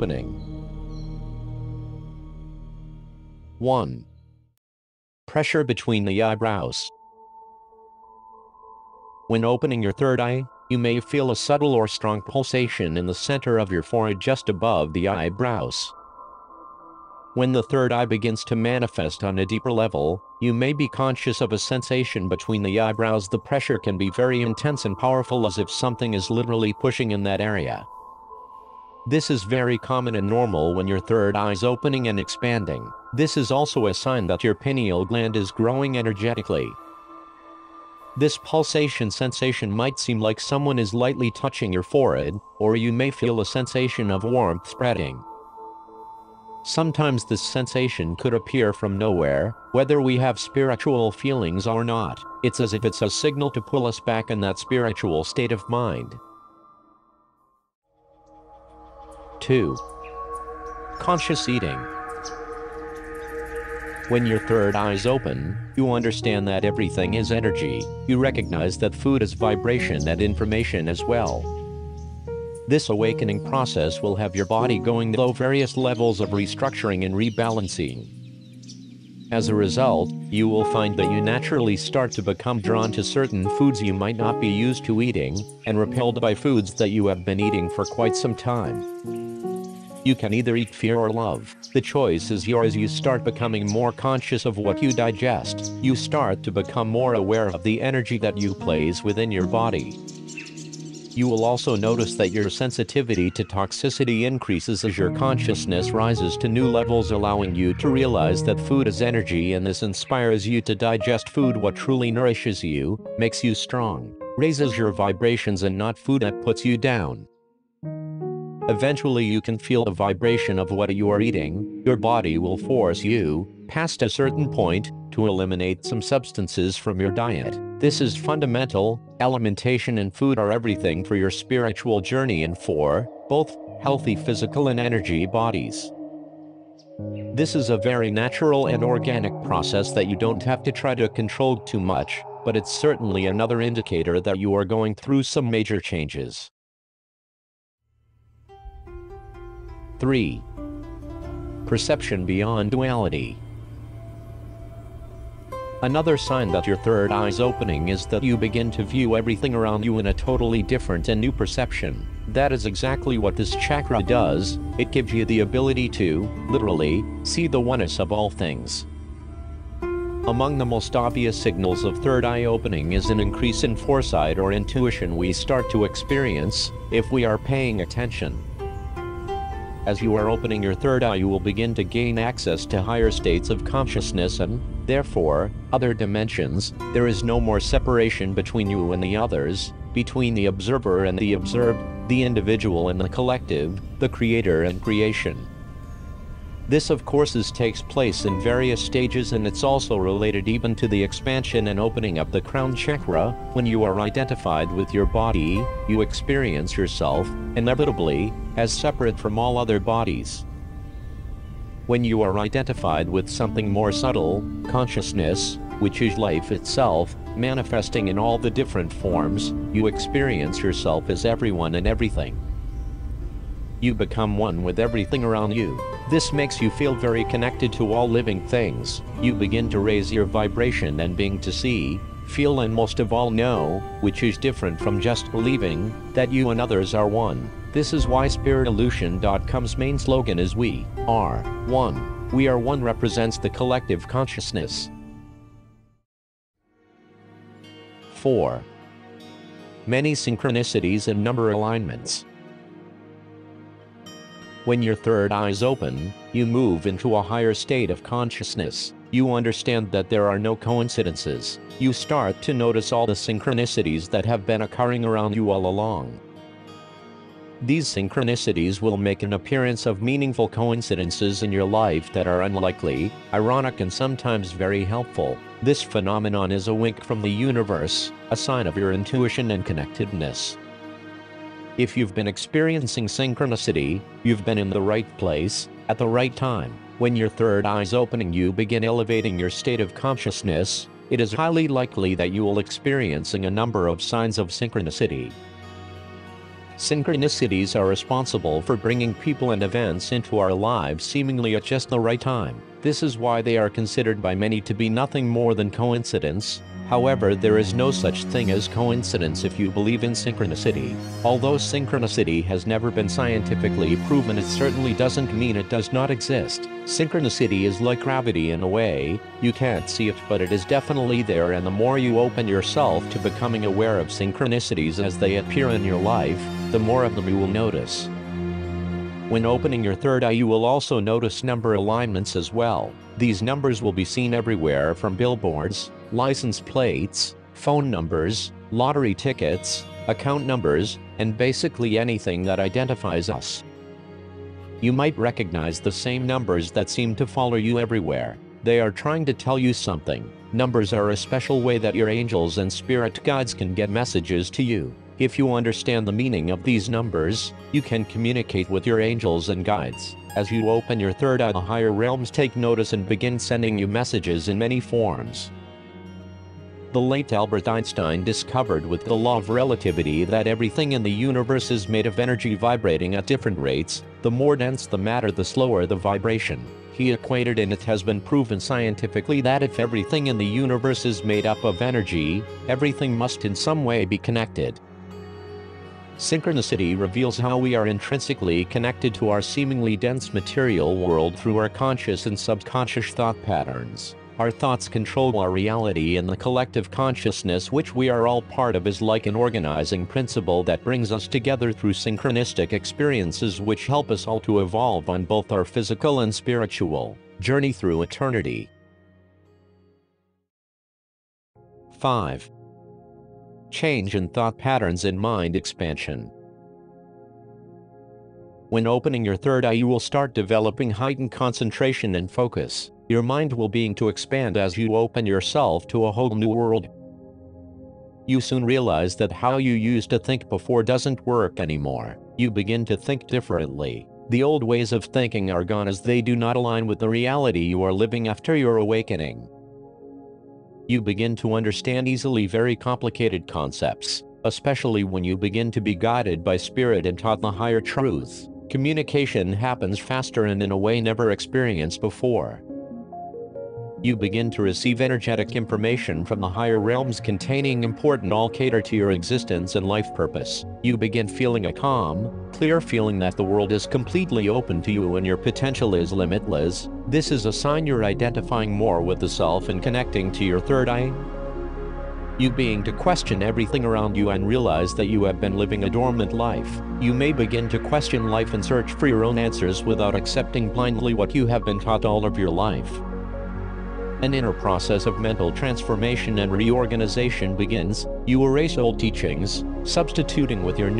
opening. 1. Pressure between the eyebrows. When opening your third eye, you may feel a subtle or strong pulsation in the center of your forehead just above the eyebrows. When the third eye begins to manifest on a deeper level, you may be conscious of a sensation between the eyebrows. The pressure can be very intense and powerful, as if something is literally pushing in that area. This is very common and normal when your third eye is opening and expanding. This is also a sign that your pineal gland is growing energetically. This pulsation sensation might seem like someone is lightly touching your forehead, or you may feel a sensation of warmth spreading. Sometimes this sensation could appear from nowhere, whether we have spiritual feelings or not. It's as if it's a signal to pull us back in that spiritual state of mind. 2. Conscious eating. When your third eye is open, you understand that everything is energy. You recognize that food is vibration and information as well. This awakening process will have your body going through various levels of restructuring and rebalancing. As a result, you will find that you naturally start to become drawn to certain foods you might not be used to eating, and repelled by foods that you have been eating for quite some time. You can either eat fear or love. The choice is yours. You start becoming more conscious of what you digest. You start to become more aware of the energy that you place within your body. You will also notice that your sensitivity to toxicity increases as your consciousness rises to new levels, allowing you to realize that food is energy, and this inspires you to digest food. What truly nourishes you, makes you strong, raises your vibrations, and not food that puts you down. Eventually you can feel the vibration of what you are eating. Your body will force you, past a certain point, to eliminate some substances from your diet. This is fundamental. Alimentation and food are everything for your spiritual journey and for both healthy physical and energy bodies. This is a very natural and organic process that you don't have to try to control too much, but it's certainly another indicator that you are going through some major changes. 3. Perception beyond duality. Another sign that your third eye is opening is that you begin to view everything around you in a totally different and new perception. That is exactly what this chakra does. It gives you the ability to, literally, see the oneness of all things. Among the most obvious signals of third eye opening is an increase in foresight or intuition we start to experience if we are paying attention. As you are opening your third eye, you will begin to gain access to higher states of consciousness and, therefore, other dimensions. There is no more separation between you and the others, between the observer and the observed, the individual and the collective, the creator and creation. This of course takes place in various stages, and it's also related even to the expansion and opening of the crown chakra. When you are identified with your body, you experience yourself, inevitably, as separate from all other bodies. When you are identified with something more subtle, consciousness, which is life itself, manifesting in all the different forms, you experience yourself as everyone and everything. You become one with everything around you. This makes you feel very connected to all living things. You begin to raise your vibration and being to see, feel and most of all know, which is different from just believing, that you and others are one. This is why Spiritolution.com's main slogan is "We are one." We are one represents the collective consciousness. 4. Many synchronicities and number alignments. When your third eye is open, you move into a higher state of consciousness. You understand that there are no coincidences. You start to notice all the synchronicities that have been occurring around you all along. These synchronicities will make an appearance of meaningful coincidences in your life that are unlikely, ironic and sometimes very helpful. This phenomenon is a wink from the universe, a sign of your intuition and connectedness. If you've been experiencing synchronicity, you've been in the right place, at the right time. When your third eye is opening, you begin elevating your state of consciousness. It is highly likely that you will experiencing a number of signs of synchronicity. Synchronicities are responsible for bringing people and events into our lives seemingly at just the right time. This is why they are considered by many to be nothing more than coincidence. However, there is no such thing as coincidence if you believe in synchronicity. Although synchronicity has never been scientifically proven, it certainly doesn't mean it does not exist. Synchronicity is like gravity in a way. You can't see it, but it is definitely there, and the more you open yourself to becoming aware of synchronicities as they appear in your life, the more of them you will notice. When opening your third eye, you will also notice number alignments as well. These numbers will be seen everywhere, from billboards, license plates, phone numbers, lottery tickets, account numbers, and basically anything that identifies us. You might recognize the same numbers that seem to follow you everywhere. They are trying to tell you something. Numbers are a special way that your angels and spirit guides can get messages to you. If you understand the meaning of these numbers, you can communicate with your angels and guides. As you open your third eye, the higher realms take notice and begin sending you messages in many forms. The late Albert Einstein discovered with the law of relativity that everything in the universe is made of energy vibrating at different rates. The more dense the matter, the slower the vibration. He equated, and it has been proven scientifically, that if everything in the universe is made up of energy, everything must in some way be connected. Synchronicity reveals how we are intrinsically connected to our seemingly dense material world through our conscious and subconscious thought patterns. Our thoughts control our reality, and the collective consciousness which we are all part of is like an organizing principle that brings us together through synchronistic experiences which help us all to evolve on both our physical and spiritual journey through eternity. 5. Change in thought patterns and mind expansion. When opening your third eye, you will start developing heightened concentration and focus. Your mind will begin to expand as you open yourself to a whole new world. You soon realize that how you used to think before doesn't work anymore. You begin to think differently. The old ways of thinking are gone, as they do not align with the reality you are living after your awakening. You begin to understand easily very complicated concepts, especially when you begin to be guided by spirit and taught the higher truths. Communication happens faster and in a way never experienced before. You begin to receive energetic information from the higher realms containing important all cater to your existence and life purpose. You begin feeling a calm, clear feeling that the world is completely open to you and your potential is limitless. This is a sign you're identifying more with the self and connecting to your third eye. You begin to question everything around you and realize that you have been living a dormant life. You may begin to question life and search for your own answers without accepting blindly what you have been taught all of your life. An inner process of mental transformation and reorganization begins. You erase old teachings, substituting with your new